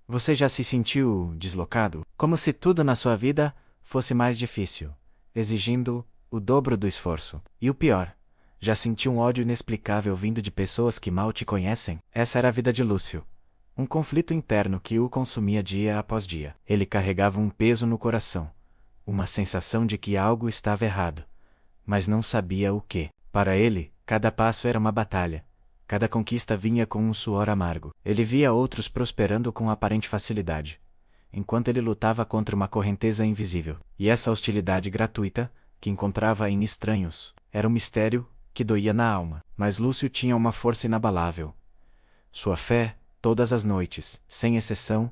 Você já se sentiu deslocado? Como se tudo na sua vida fosse mais difícil, exigindo o dobro do esforço. E o pior, já sentiu um ódio inexplicável vindo de pessoas que mal te conhecem? Essa era a vida de Lúcio. Um conflito interno que o consumia dia após dia. Ele carregava um peso no coração, uma sensação de que algo estava errado, mas não sabia o que. Para ele, cada passo era uma batalha. Cada conquista vinha com um suor amargo. Ele via outros prosperando com aparente facilidade, enquanto ele lutava contra uma correnteza invisível. E essa hostilidade gratuita, que encontrava em estranhos, era um mistério que doía na alma. Mas Lúcio tinha uma força inabalável. Sua fé, todas as noites, sem exceção,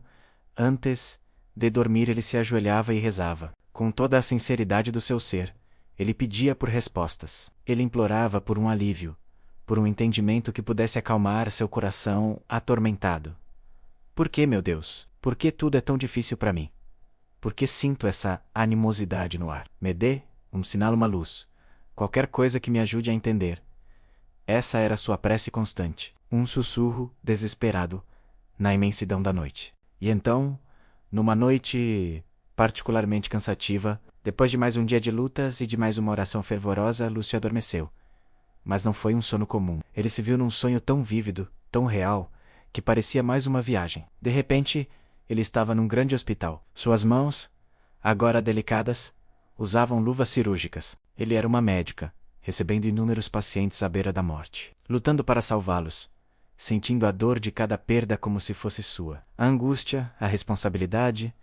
antes de dormir ele se ajoelhava e rezava. Com toda a sinceridade do seu ser, ele pedia por respostas. Ele implorava por um alívio, por um entendimento que pudesse acalmar seu coração atormentado. Por que, meu Deus? Por que tudo é tão difícil para mim? Por que sinto essa animosidade no ar? Me dê um sinal, uma luz. Qualquer coisa que me ajude a entender. Essa era sua prece constante, um sussurro desesperado na imensidão da noite. E então, numa noite particularmente cansativa, depois de mais um dia de lutas e de mais uma oração fervorosa, Lúcio adormeceu. Mas não foi um sono comum. Ele se viu num sonho tão vívido, tão real, que parecia mais uma viagem. De repente, ele estava num grande hospital. Suas mãos, agora delicadas, usavam luvas cirúrgicas. Ele era uma médica, recebendo inúmeros pacientes à beira da morte, lutando para salvá-los, sentindo a dor de cada perda como se fosse sua. A angústia, a responsabilidade,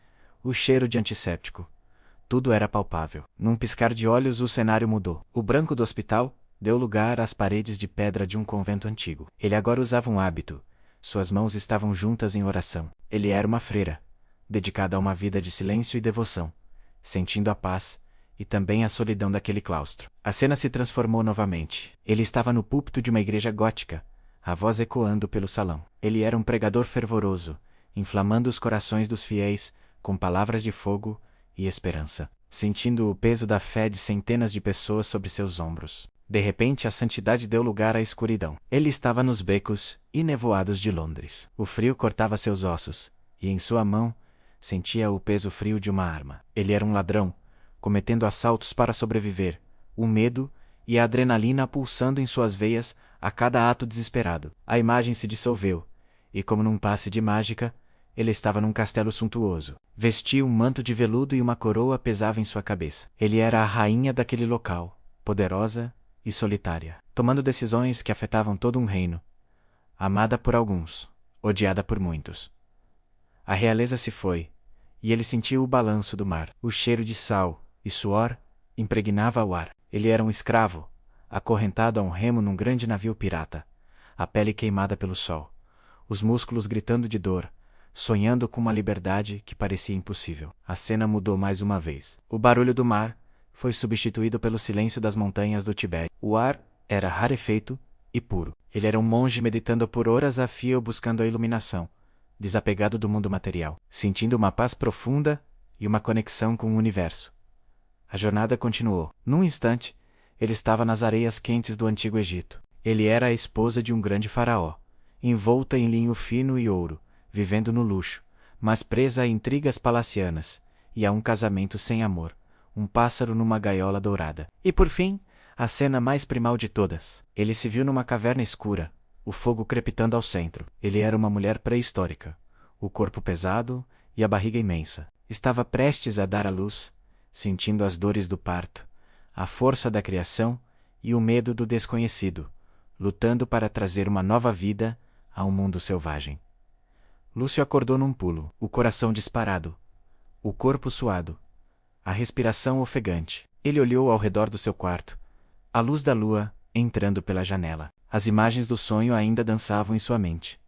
o cheiro de antisséptico. Tudo era palpável. Num piscar de olhos, o cenário mudou. O branco do hospital deu lugar às paredes de pedra de um convento antigo. Ele agora usava um hábito. Suas mãos estavam juntas em oração. Ele era uma freira, dedicada a uma vida de silêncio e devoção, sentindo a paz e também a solidão daquele claustro. A cena se transformou novamente. Ele estava no púlpito de uma igreja gótica, a voz ecoando pelo salão. Ele era um pregador fervoroso, inflamando os corações dos fiéis com palavras de fogo e esperança, sentindo o peso da fé de centenas de pessoas sobre seus ombros. De repente, a santidade deu lugar à escuridão. Ele estava nos becos e nevoados de Londres. O frio cortava seus ossos, e em sua mão sentia o peso frio de uma arma. Ele era um ladrão, cometendo assaltos para sobreviver, o medo e a adrenalina pulsando em suas veias a cada ato desesperado. A imagem se dissolveu, e como num passe de mágica, ele estava num castelo suntuoso. Vestia um manto de veludo e uma coroa pesava em sua cabeça. Ele era a rainha daquele local, poderosa e solitária, tomando decisões que afetavam todo um reino. Amada por alguns, odiada por muitos. A realeza se foi, e ele sentiu o balanço do mar. O cheiro de sal e suor impregnava o ar. Ele era um escravo, acorrentado a um remo num grande navio pirata, a pele queimada pelo sol, os músculos gritando de dor, sonhando com uma liberdade que parecia impossível. A cena mudou mais uma vez. O barulho do mar foi substituído pelo silêncio das montanhas do Tibete. O ar era rarefeito e puro. Ele era um monge meditando por horas a fio buscando a iluminação, desapegado do mundo material, sentindo uma paz profunda e uma conexão com o universo. A jornada continuou. Num instante, ele estava nas areias quentes do Antigo Egito. Ele era a esposa de um grande faraó, envolta em linho fino e ouro, vivendo no luxo, mas presa a intrigas palacianas e a um casamento sem amor, um pássaro numa gaiola dourada. E por fim, a cena mais primal de todas. Ele se viu numa caverna escura, o fogo crepitando ao centro. Ele era uma mulher pré-histórica, o corpo pesado e a barriga imensa. Estava prestes a dar à luz, sentindo as dores do parto, a força da criação e o medo do desconhecido, lutando para trazer uma nova vida a um mundo selvagem. Lúcio acordou num pulo, o coração disparado, o corpo suado, a respiração ofegante. Ele olhou ao redor do seu quarto, a luz da lua entrando pela janela. As imagens do sonho ainda dançavam em sua mente.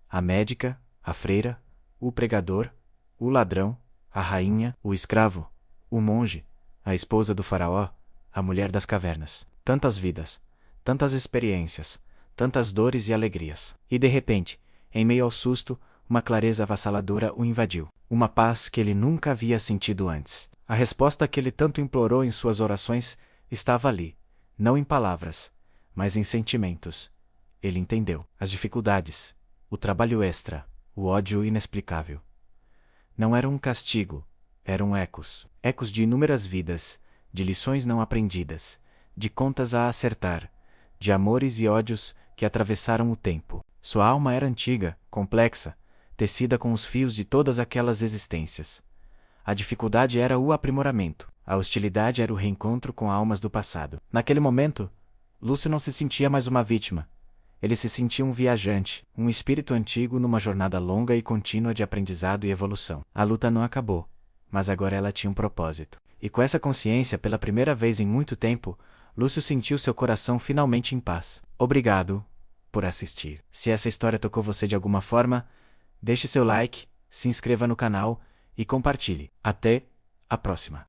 A médica, a freira, o pregador, o ladrão, a rainha, o escravo, o monge, a esposa do faraó, a mulher das cavernas. Tantas vidas, tantas experiências, tantas dores e alegrias. E de repente, em meio ao susto, uma clareza avassaladora o invadiu. Uma paz que ele nunca havia sentido antes. A resposta que ele tanto implorou em suas orações estava ali, não em palavras, mas em sentimentos. Ele entendeu. As dificuldades, o trabalho extra, o ódio inexplicável. Não era um castigo, eram ecos. Ecos de inúmeras vidas, de lições não aprendidas, de contas a acertar, de amores e ódios que atravessaram o tempo. Sua alma era antiga, complexa, tecida com os fios de todas aquelas existências. A dificuldade era o aprimoramento, a hostilidade era o reencontro com almas do passado. Naquele momento, Lúcio não se sentia mais uma vítima. Ele se sentia um viajante, um espírito antigo numa jornada longa e contínua de aprendizado e evolução. A luta não acabou, mas agora ela tinha um propósito. E com essa consciência, pela primeira vez em muito tempo, Lúcio sentiu seu coração finalmente em paz. Obrigado por assistir. Se essa história tocou você de alguma forma, deixe seu like, se inscreva no canal e compartilhe. Até a próxima!